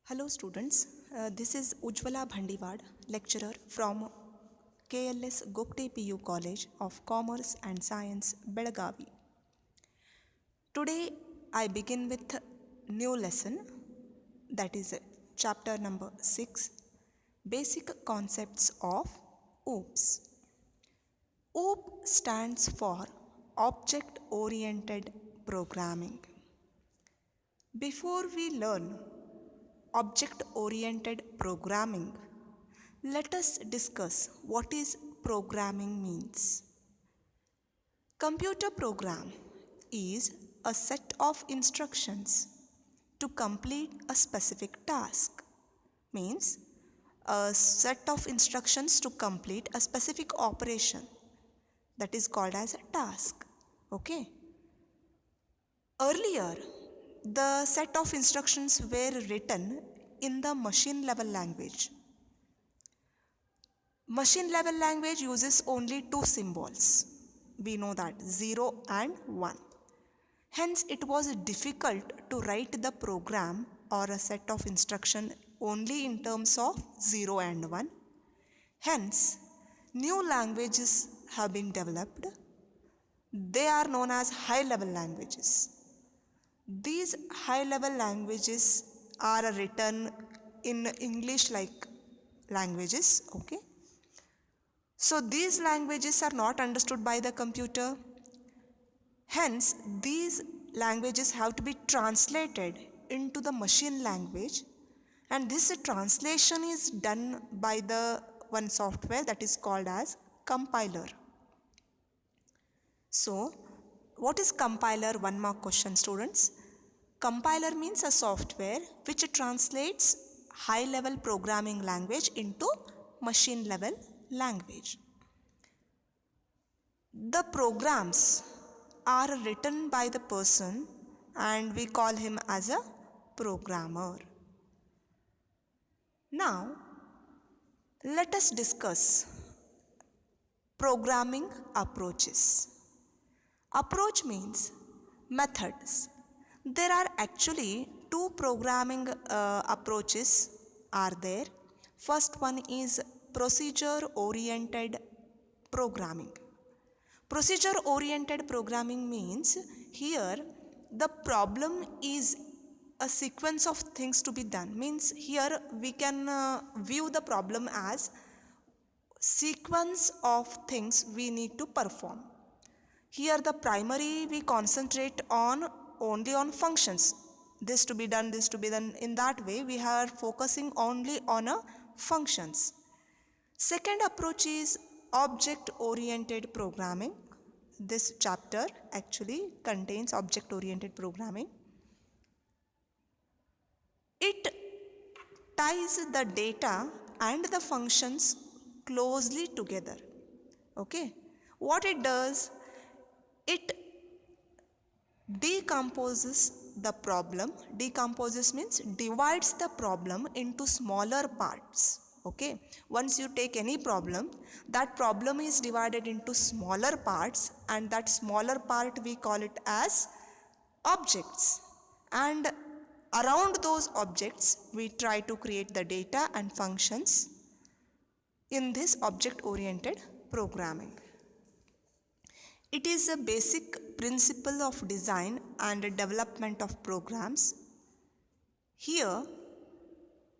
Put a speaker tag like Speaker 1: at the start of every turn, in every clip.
Speaker 1: Hello students, this is Ujjwala Bhandiwad, lecturer from KLS Gokte PU College of Commerce and Science, Belagavi. Today I begin with a new lesson, that is chapter number 6, Basic Concepts of OOPS. OOP stands for Object Oriented Programming. Before we learn object-oriented programming, let us discuss what is programming means. Computer program is a set of instructions to complete a specific task. Means a set of instructions to complete a specific operation, that is called as a task. Okay. Earlier, the set of instructions were written in the machine level language. Machine level language uses only two symbols. We know that 0 and 1. Hence, it was difficult to write the program or a set of instruction only in terms of 0 and 1. Hence, new languages have been developed. They are known as high level languages. These high level languages are written in English like languages, okay? So these languages are not understood by the computer. Hence, these languages have to be translated into the machine language, and this translation is done by the one software that is called as compiler. So, what is compiler? One more question, students. Compiler means a software which translates high level programming language into machine level language. The programs are written by the person and we call him as a programmer. Now, let us discuss programming approaches. Approach means methods. There are actually two programming approaches are there. First one is procedure oriented programming. Procedure oriented programming means here the problem is a sequence of things to be done. Means here we can view the problem as sequence of things we need to perform. Here the primary we concentrate on only on functions. This to be done, this to be done. In that way we are focusing only on functions. Second approach is object oriented programming. This chapter actually contains object oriented programming. It ties the data and the functions closely together. Okay. What it does, it decomposes the problem. Decomposes means divides the problem into smaller parts. Okay. Once you take any problem, that problem is divided into smaller parts, and that smaller part we call it as objects. And around those objects we try to create the data and functions in this object oriented programming. It is a basic principle of design and development of programs. Here,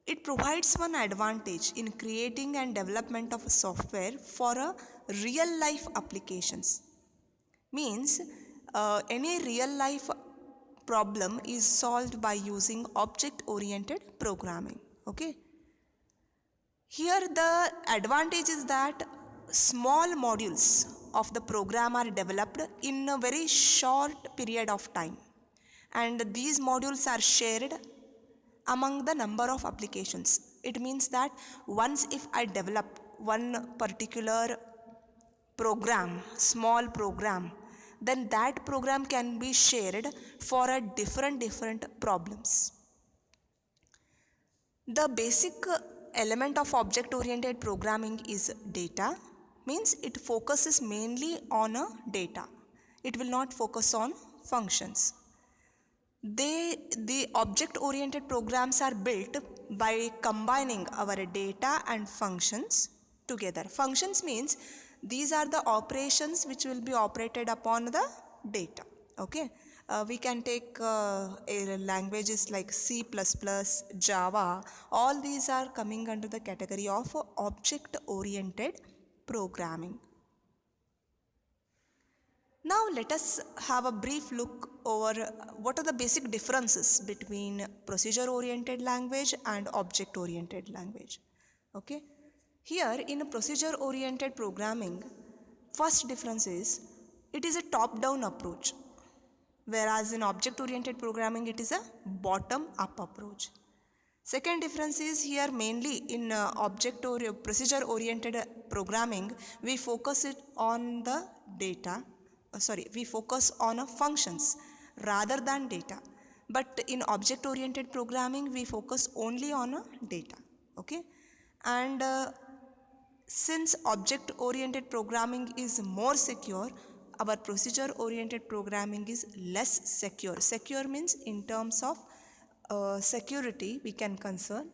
Speaker 1: it provides one advantage in creating and development of a software for a real life applications. Means any real life problem is solved by using object oriented programming. Okay. Here the advantage is that small modules of the program are developed in a very short period of time, and these modules are shared among the number of applications. It means that once if I develop one particular program, small program, then that program can be shared for a different problems. The basic element of object oriented programming is data. Means it focuses mainly on a data. It will not focus on functions. The object oriented programs are built by combining our data and functions together. Functions means these are the operations which will be operated upon the data. Okay, we can take languages like C++, Java. All these are coming under the category of object oriented programming. Now let us have a brief look over what are the basic differences between procedure oriented language and object oriented language. Okay, here in a procedure oriented programming, first difference is it is a top down approach, whereas in object oriented programming it is a bottom up approach. Second difference is here mainly in procedure oriented programming, we focus it on the data, we focus on functions rather than data. But in object oriented programming we focus only on data. Okay, and since object oriented programming is more secure, our procedure oriented programming is less secure. Secure means in terms of security we can concern,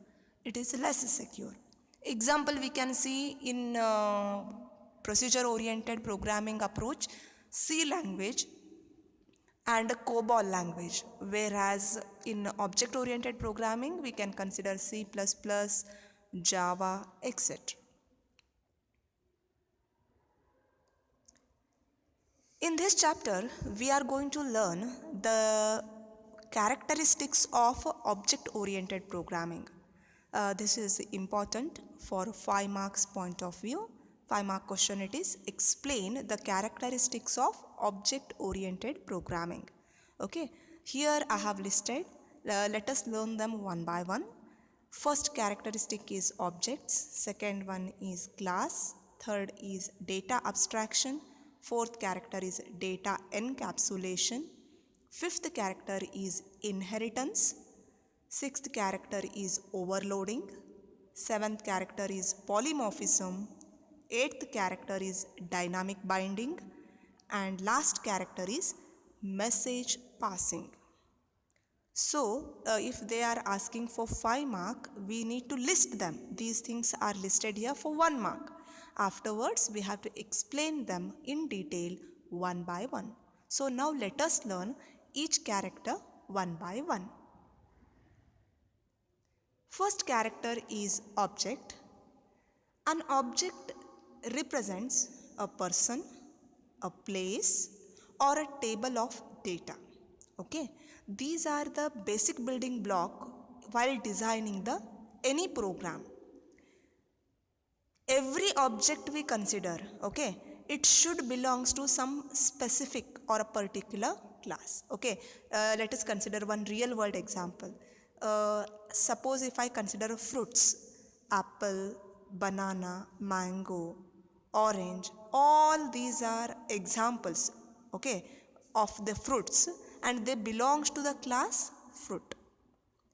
Speaker 1: it is less secure. Example we can see in procedure oriented programming approach, C language and COBOL language, whereas in object oriented programming we can consider C++, Java, etc. In this chapter, we are going to learn the characteristics of object-oriented programming. This is important for 5 marks point of view. 5 mark question it is, explain the characteristics of object-oriented programming. Okay, here I have listed, let us learn them one by one. First characteristic is objects, second one is class, third is data abstraction, fourth character is data encapsulation, fifth character is inheritance, sixth character is overloading, seventh character is polymorphism, eighth character is dynamic binding, and last character is message passing. So, if they are asking for 5 mark, we need to list them. These things are listed here for 1 mark. Afterwards, we have to explain them in detail one by one. So, now let us learn each character one by one. First character is object. An object represents a person, a place, or a table of data. Okay, these are the basic building block while designing any program. Every object we consider, okay, it should belongs to some specific or a particular class. Okay, let us consider one real world example. Suppose if I consider fruits, apple, banana, mango, orange, all these are examples, okay, of the fruits, and they belongs to the class fruit.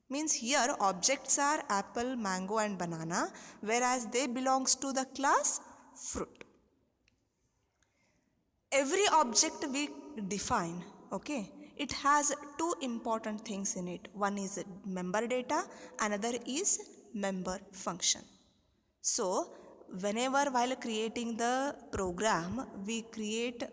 Speaker 1: Means here objects are apple, mango and banana, whereas they belongs to the class fruit. Every object we define, okay, it has two important things in it. One is member data, another is member function. So whenever while creating the program, we create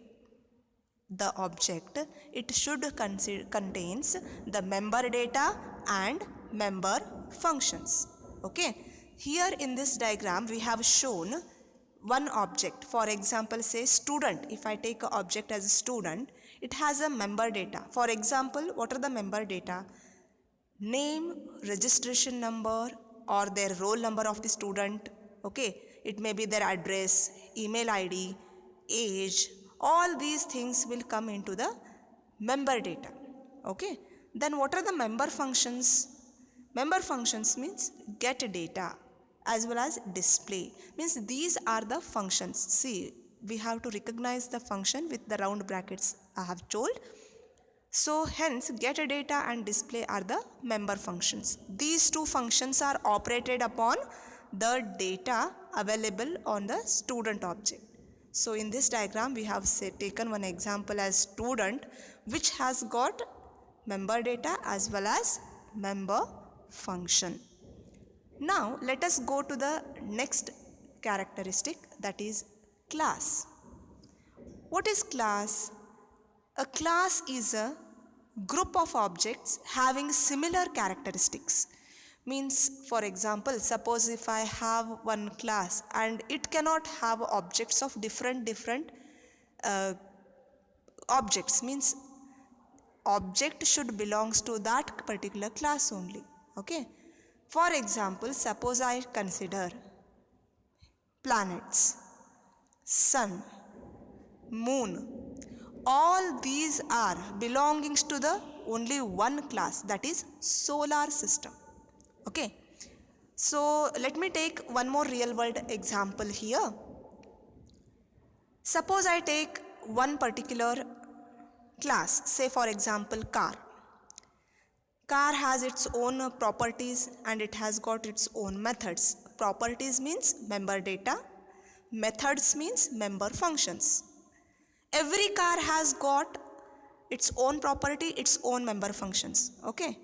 Speaker 1: the object, it should contains the member data and member functions. Okay, here in this diagram we have shown one object. For example, say student. If I take an object as a student, it has a member data. For example, what are the member data? Name, registration number, or their roll number of the student. Okay, it may be their address, email ID, age. All these things will come into the member data. Okay, then what are the member functions? Member functions means get data as well as display. Means these are the functions. See, we have to recognize the function with the round brackets I have told. So hence get data and display are the member functions. These two functions are operated upon the data available on the student object. So in this diagram we have taken one example as student, which has got member data as well as member function. Now let us go to the next characteristic, that is class. What is class? A class is a group of objects having similar characteristics. Means, for example, suppose if I have one class and it cannot have objects of different objects, means object should belongs to that particular class only. Okay. For example, suppose I consider planets, sun, moon. All these are belongings to the only one class, that is solar system. Okay. So let me take one more real world example here. Suppose I take one particular class, say for example car. Car has its own properties and it has got its own methods. Properties means member data, methods means member functions. Every car has got its own property, its own member functions. Okay.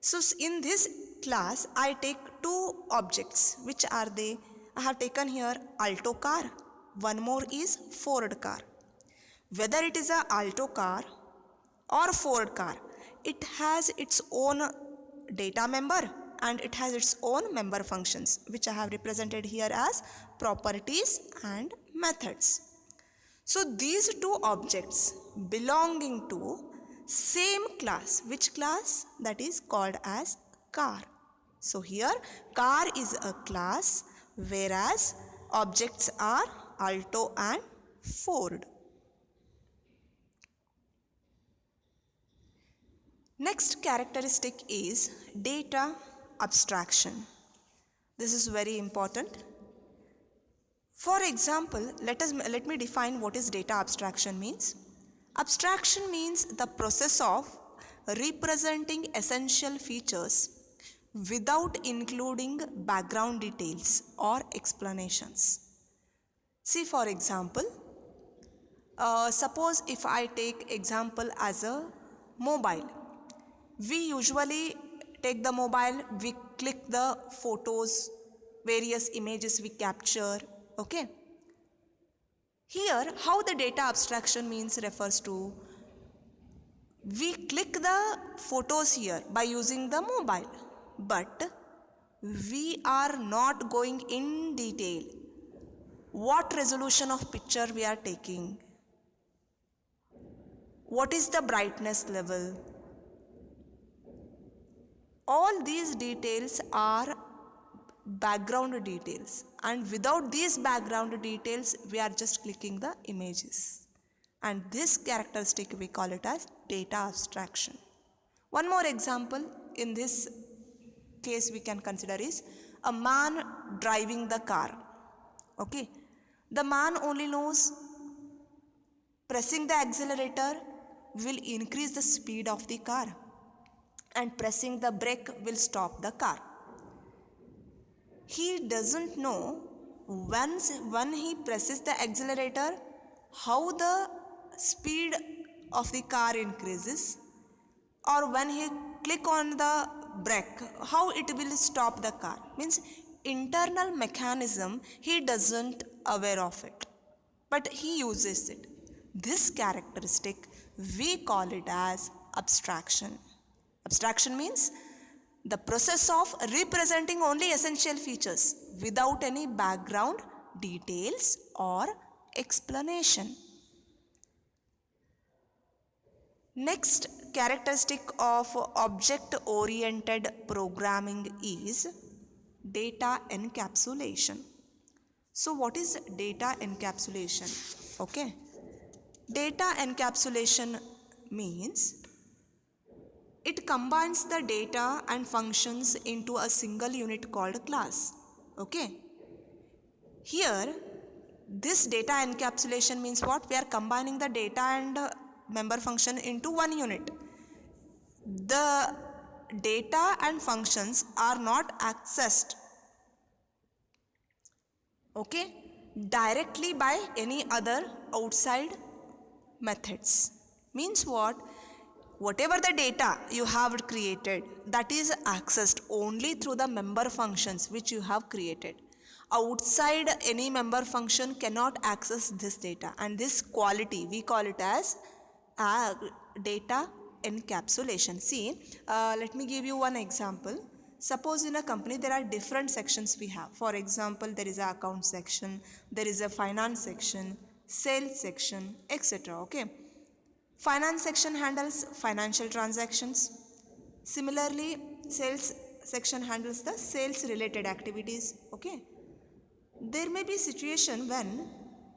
Speaker 1: So in this class I take two objects. Which are they? I have taken here Alto car. One more is Ford car. Whether it is a Alto car or Ford car, it has its own data member and it has its own member functions, which I have represented here as properties and methods. So these two objects belonging to same class. Which class? That is called as car. So here car is a class, whereas objects are Alto and Ford. Next characteristic is data abstraction. This is very important. For example, let me define what is data abstraction means. Abstraction means the process of representing essential features without including background details or explanations. See, for example, suppose if I take example as a mobile. We usually take the mobile, we click the photos, various images we capture. Okay. Here how the data abstraction means refers to, we click the photos here by using the mobile, but we are not going in detail what resolution of picture we are taking, what is the brightness level. All these details are background details, and without these background details we are just clicking the images, and this characteristic we call it as data abstraction. One more example in this case we can consider is a man driving the car. Okay, the man only knows pressing the accelerator will increase the speed of the car and pressing the brake will stop the car. He doesn't know when he presses the accelerator how the speed of the car increases, or when he click on the brake how it will stop the car. Means internal mechanism he doesn't aware of it, but he uses it. This characteristic we call it as abstraction. Abstraction means the process of representing only essential features without any background details or explanation. Next characteristic of object-oriented programming is data encapsulation. So what is data encapsulation? Okay. Data encapsulation means it combines the data and functions into a single unit called class. Okay. Here, this data encapsulation means what? We are combining the data and member function into one unit. The data and functions are not accessed, okay, directly by any other outside methods. Means what? whatever the data you have created, that is accessed only through the member functions which you have created. Outside any member function cannot access this data, and this quality we call it as data encapsulation. See, let me give you one example. Suppose in a company there are different sections we have. For example, there is a account section, there is a finance section, sales section, etc. Okay. Finance section handles financial transactions. Similarly, sales section handles the sales related activities. Okay. There may be a situation when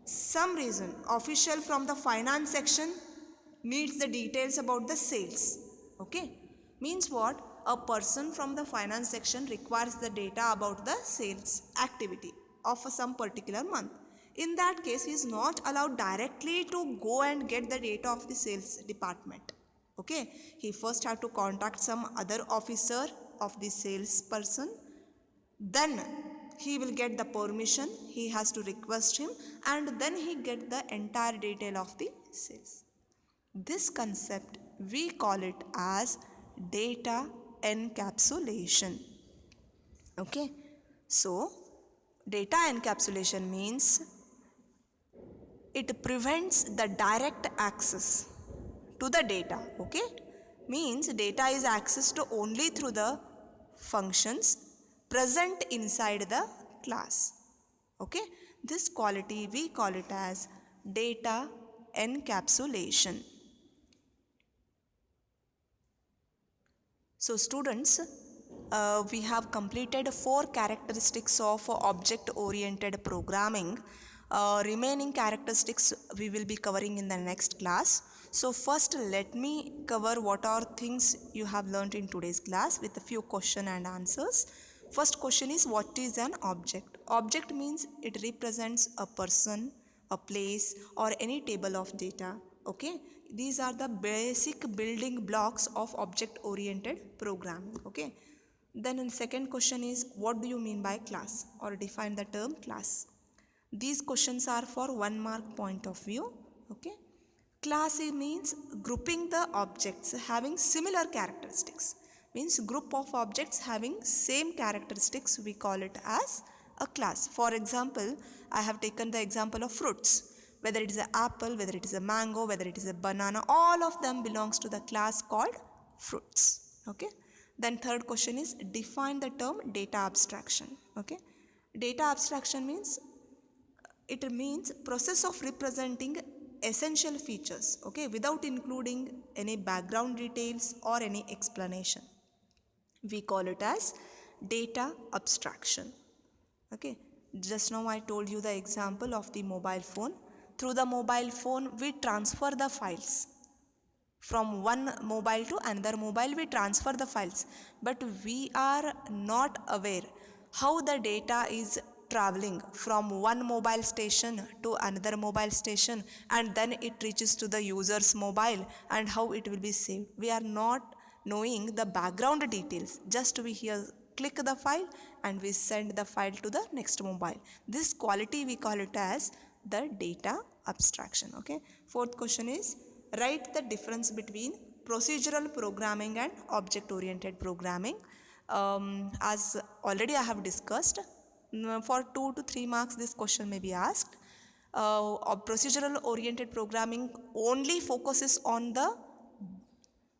Speaker 1: some reason official from the finance section needs the details about the sales. Okay. Means what? A person from the finance section requires the data about the sales activity of some particular month. In that case, he is not allowed directly to go and get the data of the sales department. Okay. He first have to contact some other officer of the sales person. Then he will get the permission. He has to request him, and then he get the entire detail of the sales. This concept we call it as data encapsulation. Okay. So data encapsulation means it prevents the direct access to the data. Okay. Means data is accessed only through the functions present inside the class. Okay. This quality we call it as data encapsulation. So students, we have completed 4 characteristics of object-oriented programming. Remaining characteristics we will be covering in the next class. So first let me cover what are things you have learned in today's class with a few question and answers. First question is, what is an object? Object means it represents a person, a place, or any table of data. Okay. These are the basic building blocks of object-oriented programming. Okay. Then in second question is, what do you mean by class, or define the term class? These questions are for 1 mark point of view. Okay. Class means grouping the objects having similar characteristics. Means group of objects having same characteristics, we call it as a class. For example, I have taken the example of fruits. Whether it is an apple, whether it is a mango, whether it is a banana, all of them belongs to the class called fruits. Okay. Then third question is, define the term data abstraction. Okay. Data abstraction means, it means process of representing essential features, okay, without including any background details or any explanation. We call it as data abstraction. Okay. Just now I told you the example of the mobile phone. Through the mobile phone, we transfer the files. From one mobile to another mobile, we transfer the files. But we are not aware how the data is traveling from one mobile station to another mobile station, and then it reaches to the user's mobile, and how it will be saved. We are not knowing the background details. Just we here click the file and we send the file to the next mobile. This quality we call it as the data abstraction. Okay. Fourth question is, write the difference between procedural programming and object-oriented programming. As already I have discussed, for 2 to 3 marks this question may be asked. Procedural oriented programming only focuses on the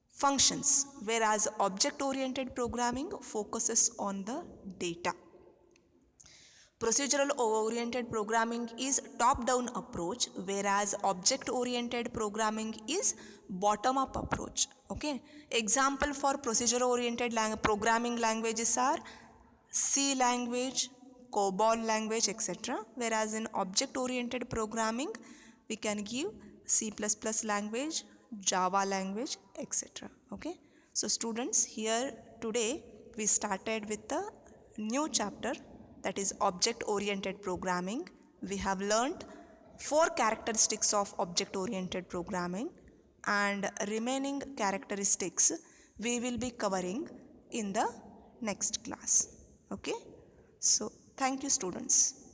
Speaker 1: functions, whereas object-oriented programming focuses on the data. Procedural oriented programming is top-down approach, whereas object-oriented programming is bottom-up approach. Okay. Example for procedural oriented programming languages are C language, COBOL language, etc. Whereas in object-oriented programming, we can give C++ language, Java language, etc. Okay. So students, here today we started with the new chapter, that is object-oriented programming. We have learnt 4 characteristics of object-oriented programming, and remaining characteristics we will be covering in the next class. Okay. So thank you students.